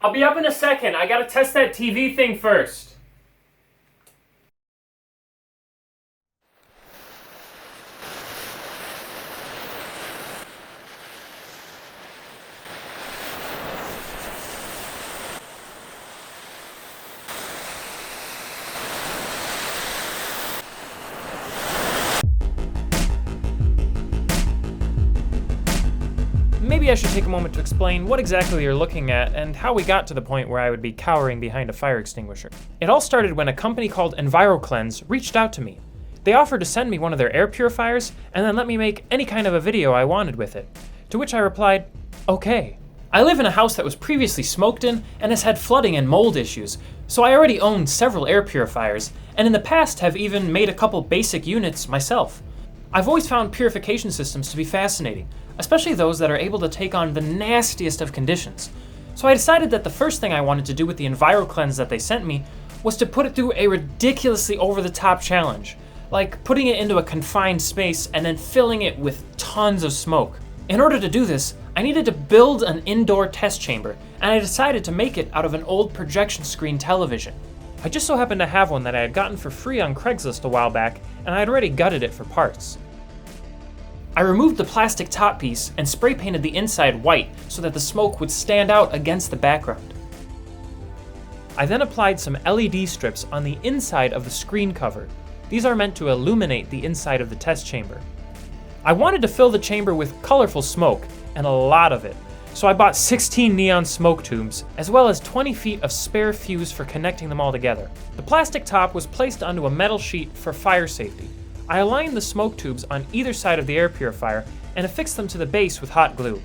I'll be up in a second. I gotta test that TV thing first. Maybe I should take a moment to explain what exactly you're looking at and how we got to the point where I would be cowering behind a fire extinguisher. It all started when a company called Enviroklenz reached out to me. They offered to send me one of their air purifiers and then let me make any kind of a video I wanted with it. To which I replied, okay. I live in a house that was previously smoked in and has had flooding and mold issues, so I already own several air purifiers, and in the past have even made a couple basic units myself. I've always found purification systems to be fascinating, especially those that are able to take on the nastiest of conditions. So I decided that the first thing I wanted to do with the Enviroklenz that they sent me was to put it through a ridiculously over-the-top challenge, like putting it into a confined space and then filling it with tons of smoke. In order to do this, I needed to build an indoor test chamber, and I decided to make it out of an old projection screen television. I just so happened to have one that I had gotten for free on Craigslist a while back, and I had already gutted it for parts. I removed the plastic top piece and spray painted the inside white so that the smoke would stand out against the background. I then applied some LED strips on the inside of the screen cover. These are meant to illuminate the inside of the test chamber. I wanted to fill the chamber with colorful smoke, and a lot of it, so I bought 16 neon smoke tubes, as well as 20 feet of spare fuse for connecting them all together. The plastic top was placed onto a metal sheet for fire safety. I aligned the smoke tubes on either side of the air purifier and affixed them to the base with hot glue.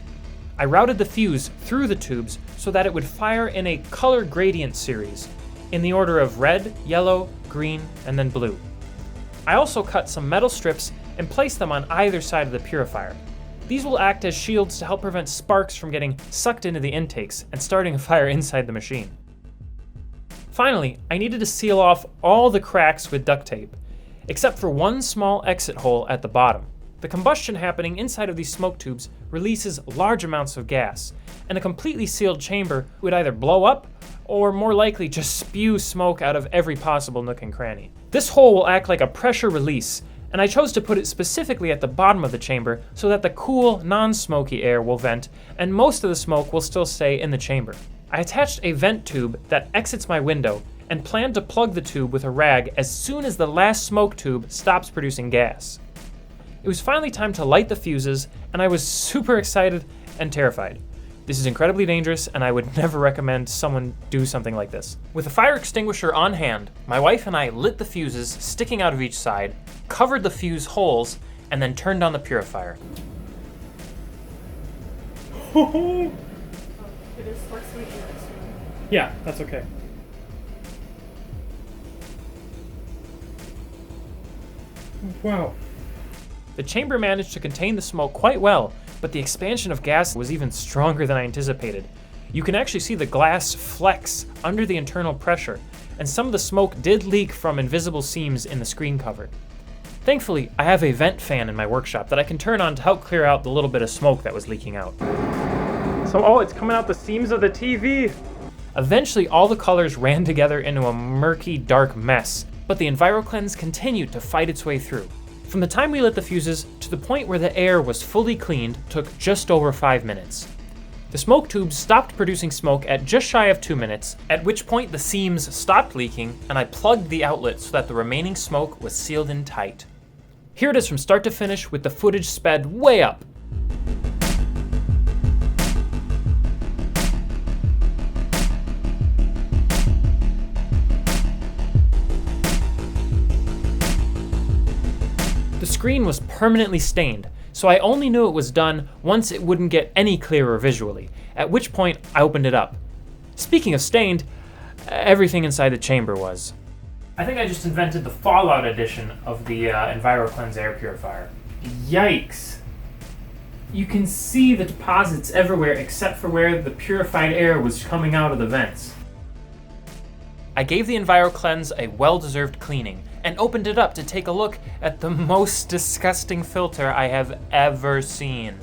I routed the fuse through the tubes so that it would fire in a color gradient series, in the order of red, yellow, green, and then blue. I also cut some metal strips and placed them on either side of the purifier. These will act as shields to help prevent sparks from getting sucked into the intakes and starting a fire inside the machine. Finally, I needed to seal off all the cracks with duct tape, except for one small exit hole at the bottom. The combustion happening inside of these smoke tubes releases large amounts of gas, and a completely sealed chamber would either blow up or more likely just spew smoke out of every possible nook and cranny. This hole will act like a pressure release, and I chose to put it specifically at the bottom of the chamber so that the cool, non-smoky air will vent and most of the smoke will still stay in the chamber. I attached a vent tube that exits my window and planned to plug the tube with a rag as soon as the last smoke tube stops producing gas. It was finally time to light the fuses, and I was super excited and terrified. This is incredibly dangerous, and I would never recommend someone do something like this. With a fire extinguisher on hand, my wife and I lit the fuses sticking out of each side, covered the fuse holes, and then turned on the purifier. It is slightly interesting. Yeah, that's okay. Wow. The chamber managed to contain the smoke quite well, but the expansion of gas was even stronger than I anticipated. You can actually see the glass flex under the internal pressure, and some of the smoke did leak from invisible seams in the screen cover. Thankfully, I have a vent fan in my workshop that I can turn on to help clear out the little bit of smoke that was leaking out. So, it's coming out the seams of the TV! Eventually, all the colors ran together into a murky, dark mess, but the Enviroklenz continued to fight its way through. From the time we lit the fuses to the point where the air was fully cleaned took just over 5 minutes. The smoke tubes stopped producing smoke at just shy of 2 minutes, at which point the seams stopped leaking and I plugged the outlet so that the remaining smoke was sealed in tight. Here it is from start to finish with the footage sped way up. The screen was permanently stained, so I only knew it was done once it wouldn't get any clearer visually, at which point I opened it up. Speaking of stained, everything inside the chamber was. I think I just invented the Fallout edition of the Enviroklenz air purifier. Yikes! You can see the deposits everywhere except for where the purified air was coming out of the vents. I gave the Enviroklenz a well-deserved cleaning and opened it up to take a look at the most disgusting filter I have ever seen.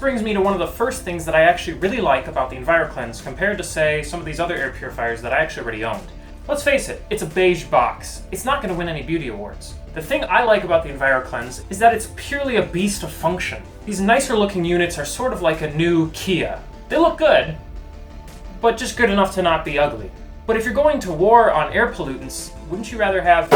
brings me to one of the first things that I actually really like about the Enviroklenz compared to, say, some of these other air purifiers that I actually already owned. Let's face it, it's a beige box. It's not going to win any beauty awards. The thing I like about the Enviroklenz is that it's purely a beast of function. These nicer looking units are sort of like a new Kia. They look good, but just good enough to not be ugly. But if you're going to war on air pollutants, wouldn't you rather have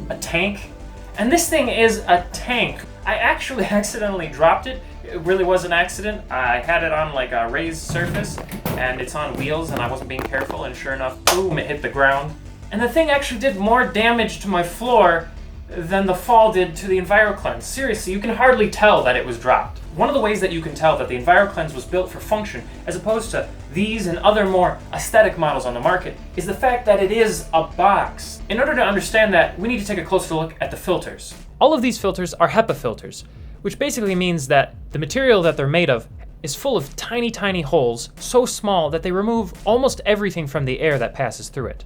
a tank? And this thing is a tank. I actually accidentally dropped it. It really was an accident. I had it on like a raised surface, and it's on wheels, and I wasn't being careful, and sure enough, boom, it hit the ground. And the thing actually did more damage to my floor than the fall did to the Enviroklenz. Seriously, you can hardly tell that it was dropped. One of the ways that you can tell that the Enviroklenz was built for function, as opposed to these and other more aesthetic models on the market, is the fact that it is a box. In order to understand that, we need to take a closer look at the filters. All of these filters are HEPA filters, which basically means that the material that they're made of is full of tiny, tiny holes, so small that they remove almost everything from the air that passes through it.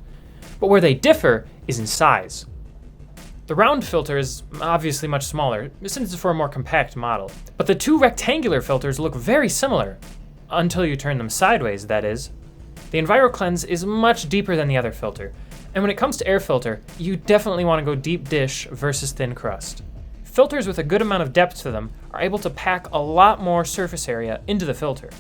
But where they differ is in size. The round filter is obviously much smaller, since it's for a more compact model. But the two rectangular filters look very similar, until you turn them sideways, that is. The Enviroklenz is much deeper than the other filter, and when it comes to air filter, you definitely want to go deep dish versus thin crust. Filters with a good amount of depth to them are able to pack a lot more surface area into the filter.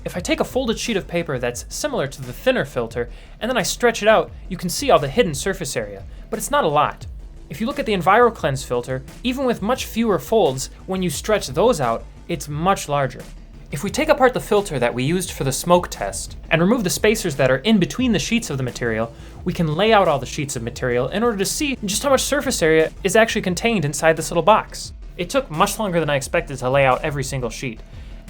If I take a folded sheet of paper that's similar to the thinner filter, and then I stretch it out, you can see all the hidden surface area, but it's not a lot. If you look at the Enviroklenz filter, even with much fewer folds, when you stretch those out, it's much larger. If we take apart the filter that we used for the smoke test, and remove the spacers that are in between the sheets of the material, we can lay out all the sheets of material in order to see just how much surface area is actually contained inside this little box. It took much longer than I expected to lay out every single sheet,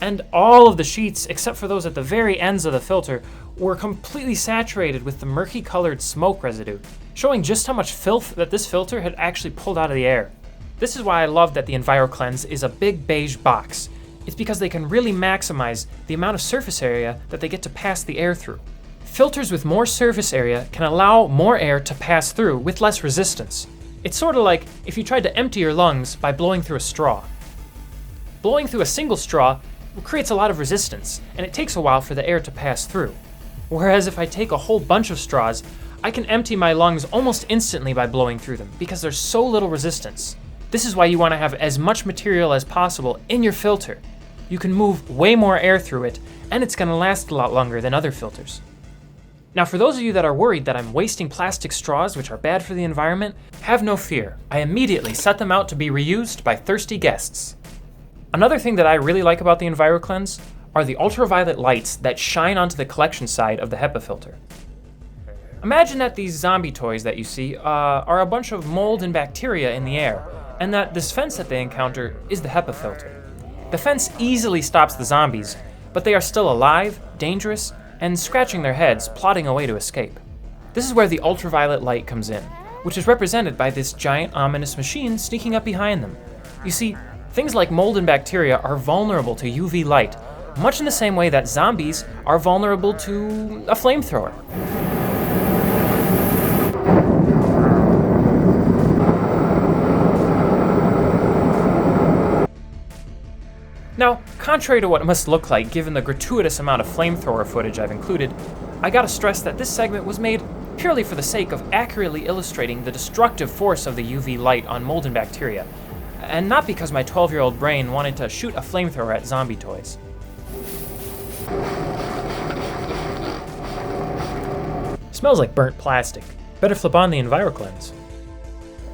and all of the sheets, except for those at the very ends of the filter, were completely saturated with the murky colored smoke residue, showing just how much filth that this filter had actually pulled out of the air. This is why I love that the Enviroklenz is a big beige box. It's because they can really maximize the amount of surface area that they get to pass the air through. Filters with more surface area can allow more air to pass through with less resistance. It's sort of like if you tried to empty your lungs by blowing through a straw. Blowing through a single straw creates a lot of resistance, and it takes a while for the air to pass through. Whereas if I take a whole bunch of straws, I can empty my lungs almost instantly by blowing through them because there's so little resistance. This is why you want to have as much material as possible in your filter. You can move way more air through it, and it's going to last a lot longer than other filters. Now, for those of you that are worried that I'm wasting plastic straws, which are bad for the environment, have no fear. I immediately set them out to be reused by thirsty guests. Another thing that I really like about the Enviroklenz are the ultraviolet lights that shine onto the collection side of the HEPA filter. Imagine that these zombie toys that you see are a bunch of mold and bacteria in the air, and that this fence that they encounter is the HEPA filter. The fence easily stops the zombies, but they are still alive, dangerous, and scratching their heads, plotting a way to escape. This is where the ultraviolet light comes in, which is represented by this giant ominous machine sneaking up behind them. You see, things like mold and bacteria are vulnerable to UV light, much in the same way that zombies are vulnerable to a flamethrower. Now, contrary to what it must look like given the gratuitous amount of flamethrower footage I've included, I gotta stress that this segment was made purely for the sake of accurately illustrating the destructive force of the UV light on mold and bacteria, and not because my 12-year-old brain wanted to shoot a flamethrower at zombie toys. Smells like burnt plastic. Better flip on the Enviroklenz.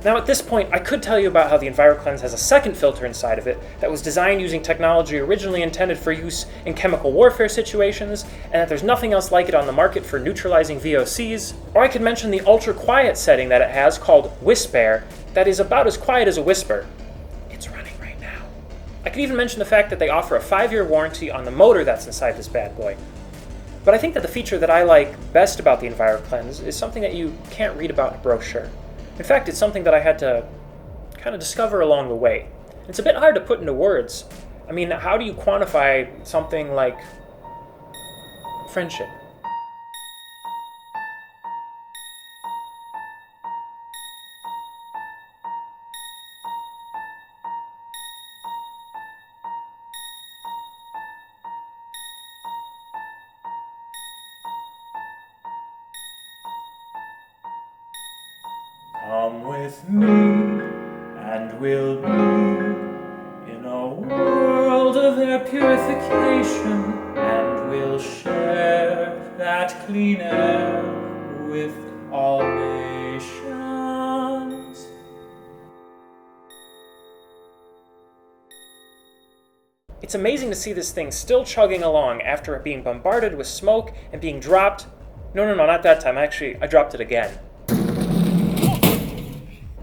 Now at this point, I could tell you about how the Enviroklenz has a second filter inside of it that was designed using technology originally intended for use in chemical warfare situations, and that there's nothing else like it on the market for neutralizing VOCs. Or I could mention the ultra-quiet setting that it has called Whisper that is about as quiet as a whisper. It's running right now. I could even mention the fact that they offer a 5-year warranty on the motor that's inside this bad boy. But I think that the feature that I like best about the Enviroklenz is something that you can't read about in a brochure. In fact, it's something that I had to kind of discover along the way. It's a bit hard to put into words. I mean, how do you quantify something like friendship? Come with me, and we'll be in a world of air purification, and we'll share that clean air with all nations. It's amazing to see this thing still chugging along after it being bombarded with smoke and being dropped. No, not that time. Actually, I dropped it again.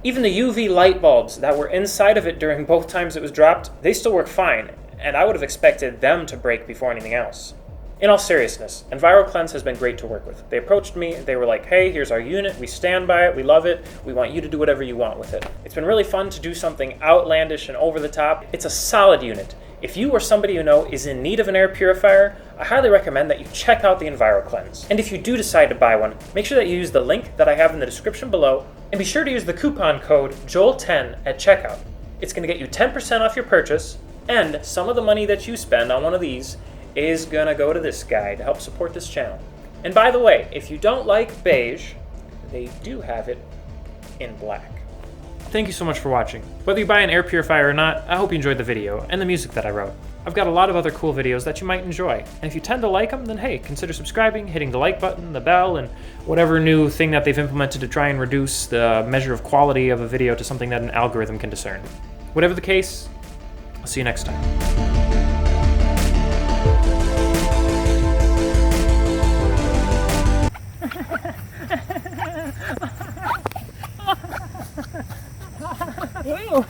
Even the UV light bulbs that were inside of it during both times it was dropped, they still work fine, and I would have expected them to break before anything else. In all seriousness, Enviroklenz has been great to work with. They approached me, they were like, hey, here's our unit, we stand by it, we love it, we want you to do whatever you want with it. It's been really fun to do something outlandish and over the top. It's a solid unit. If you or somebody you know is in need of an air purifier, I highly recommend that you check out the Enviroklenz. And if you do decide to buy one, make sure that you use the link that I have in the description below, and be sure to use the coupon code JOEL10 at checkout. It's going to get you 10% off your purchase, and some of the money that you spend on one of these is going to go to this guy to help support this channel. And by the way, if you don't like beige, they do have it in black. Thank you so much for watching. Whether you buy an air purifier or not, I hope you enjoyed the video and the music that I wrote. I've got a lot of other cool videos that you might enjoy, and if you tend to like them, then hey, consider subscribing, hitting the like button, the bell, and whatever new thing that they've implemented to try and reduce the measure of quality of a video to something that an algorithm can discern. Whatever the case, I'll see you next time. Ew.